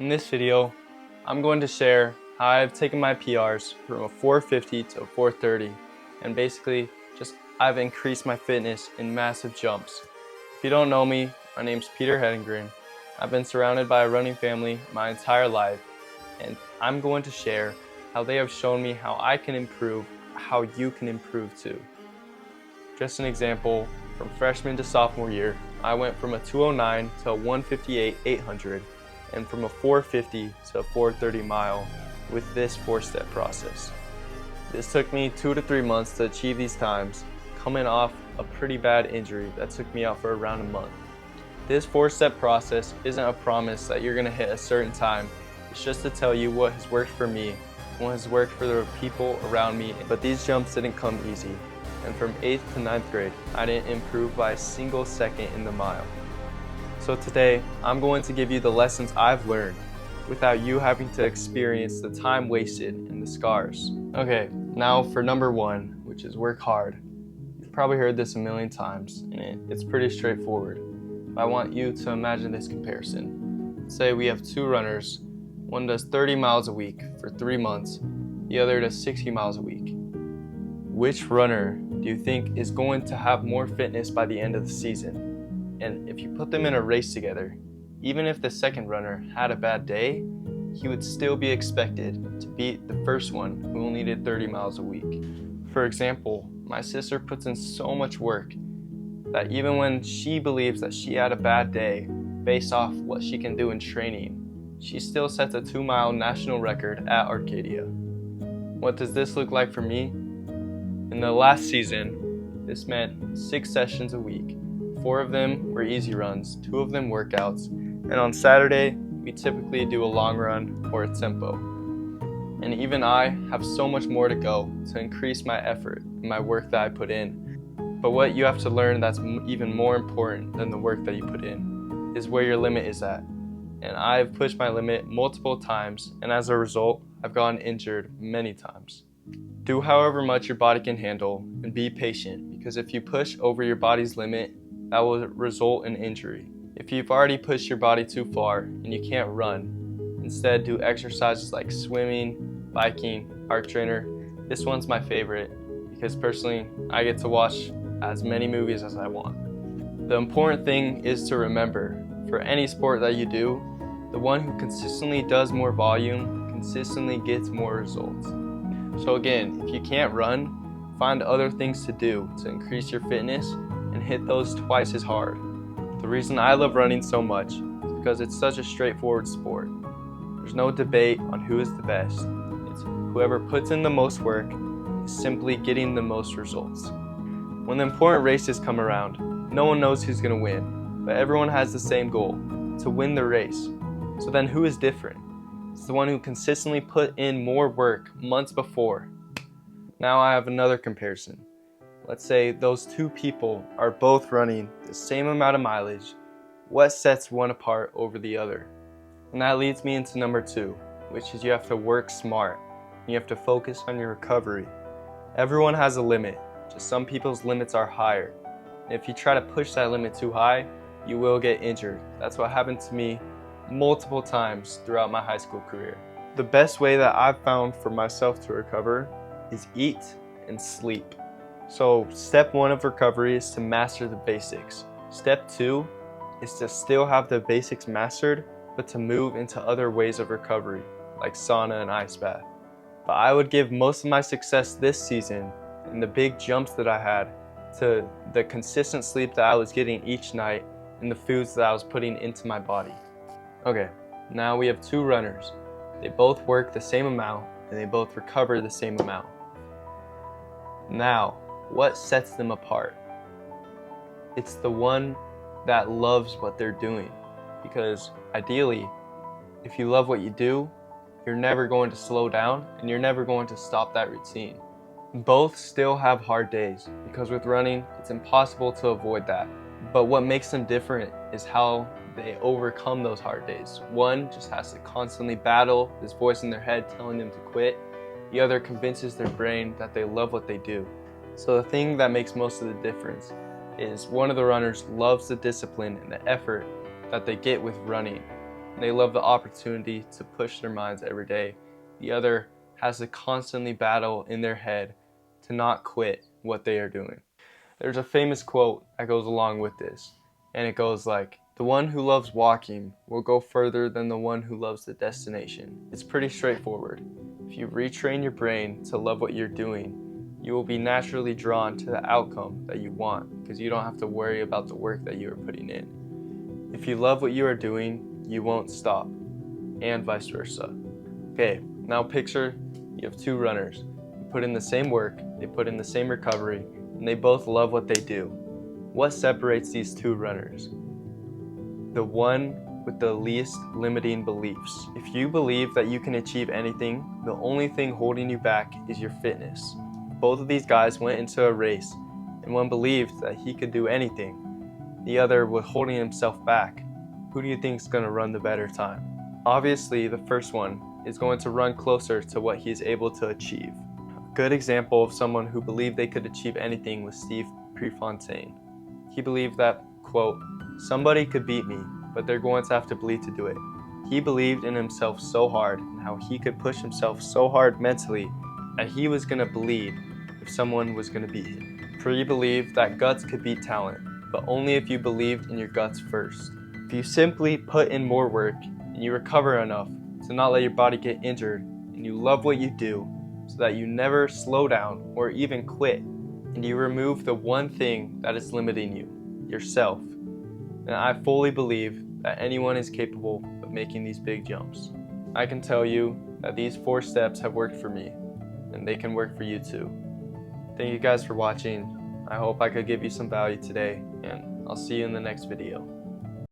In this video, I'm going to share how I've taken my PRs from a 450 to a 430 and basically I've increased my fitness in massive jumps. If you don't know me, my name's Peter Hedengren. I've been surrounded by a running family my entire life, and I'm going to share how they have shown me how I can improve, how you can improve too. Just an example, from freshman to sophomore year, I went from a 209 to a 158 800 and from a 450 to a 430 mile with this 4-step process. This took me 2 to 3 months to achieve these times, coming off a pretty bad injury that took me out for around a month. This 4-step process isn't a promise that you're going to hit a certain time. It's just to tell you what has worked for me, what has worked for the people around me. But these jumps didn't come easy, and from 8th to 9th grade, I didn't improve by a single second in the mile. So today, I'm going to give you the lessons I've learned without you having to experience the time wasted and the scars. Okay, now for number 1, which is work hard. You've probably heard this a million times, and it's pretty straightforward. But I want you to imagine this comparison. Let's say we have 2 runners. One does 30 miles a week for 3 months. The other does 60 miles a week. Which runner do you think is going to have more fitness by the end of the season? And if you put them in a race together, even if the second runner had a bad day, he would still be expected to beat the first one who only did 30 miles a week. For example, my sister puts in so much work that even when she believes that she had a bad day based off what she can do in training, she still sets a 2-mile national record at Arcadia. What does this look like for me? In the last season, this meant 6 sessions a week. 4 of them were easy runs, 2 of them workouts, and on Saturday, we typically do a long run or a tempo. And even I have so much more to go to increase my effort and my work that I put in. But what you have to learn that's even more important than the work that you put in is where your limit is at. And I've pushed my limit multiple times, and as a result, I've gotten injured many times. Do however much your body can handle and be patient, because if you push over your body's limit, that will result in injury. If you've already pushed your body too far and you can't run, instead do exercises like swimming, biking, heart trainer. This one's my favorite because personally, I get to watch as many movies as I want. The important thing is to remember, for any sport that you do, the one who consistently does more volume consistently gets more results. So again, if you can't run, find other things to do to increase your fitness and hit those twice as hard. The reason I love running so much is because it's such a straightforward sport. There's no debate on who is the best. It's whoever puts in the most work is simply getting the most results. When the important races come around, no one knows who's going to win, but everyone has the same goal, to win the race. So then who is different? It's the one who consistently put in more work months before. Now I have another comparison. Let's say those 2 people are both running the same amount of mileage. What sets one apart over the other? And that leads me into number 2, which is you have to work smart. You have to focus on your recovery. Everyone has a limit, just some people's limits are higher. And if you try to push that limit too high, you will get injured. That's what happened to me multiple times throughout my high school career. The best way that I've found for myself to recover is eat and sleep. So step 1 of recovery is to master the basics. Step 2 is to still have the basics mastered, but to move into other ways of recovery, like sauna and ice bath. But I would give most of my success this season and the big jumps that I had to the consistent sleep that I was getting each night and the foods that I was putting into my body. Okay, now we have 2 runners. They both work the same amount and they both recover the same amount. Now, what sets them apart? It's the one that loves what they're doing, because ideally, if you love what you do, you're never going to slow down and you're never going to stop that routine. Both still have hard days, because with running, it's impossible to avoid that. But what makes them different is how they overcome those hard days. One just has to constantly battle this voice in their head telling them to quit. The other convinces their brain that they love what they do. So the thing that makes most of the difference is one of the runners loves the discipline and the effort that they get with running. and they love the opportunity to push their minds every day. The other has to constantly battle in their head to not quit what they are doing. There's a famous quote that goes along with this, and it goes like, "The one who loves walking will go further than the one who loves the destination." It's pretty straightforward. If you retrain your brain to love what you're doing, you will be naturally drawn to the outcome that you want because you don't have to worry about the work that you are putting in. If you love what you are doing, you won't stop, and vice versa. Okay, now picture you have two runners. You put in the same work, they put in the same recovery, and they both love what they do. What separates these two runners? The one with the least limiting beliefs. If you believe that you can achieve anything, the only thing holding you back is your fitness. Both of these guys went into a race, and one believed that he could do anything. The other was holding himself back. Who do you think is going to run the better time? Obviously, the first one is going to run closer to what he is able to achieve. A good example of someone who believed they could achieve anything was Steve Prefontaine. He believed that, quote, "Somebody could beat me, but they're going to have to believe to do it." He believed in himself so hard and how he could push himself so hard mentally that he was going to bleed if someone was going to beat him. Pre believed that guts could beat talent, but only if you believed in your guts first. If you simply put in more work and you recover enough to not let your body get injured, and you love what you do so that you never slow down or even quit, and you remove the one thing that is limiting you, yourself, then I fully believe that anyone is capable of making these big jumps. I can tell you that these 4 steps have worked for me, and they can work for you too. Thank you guys for watching. I hope I could give you some value today, and I'll see you in the next video.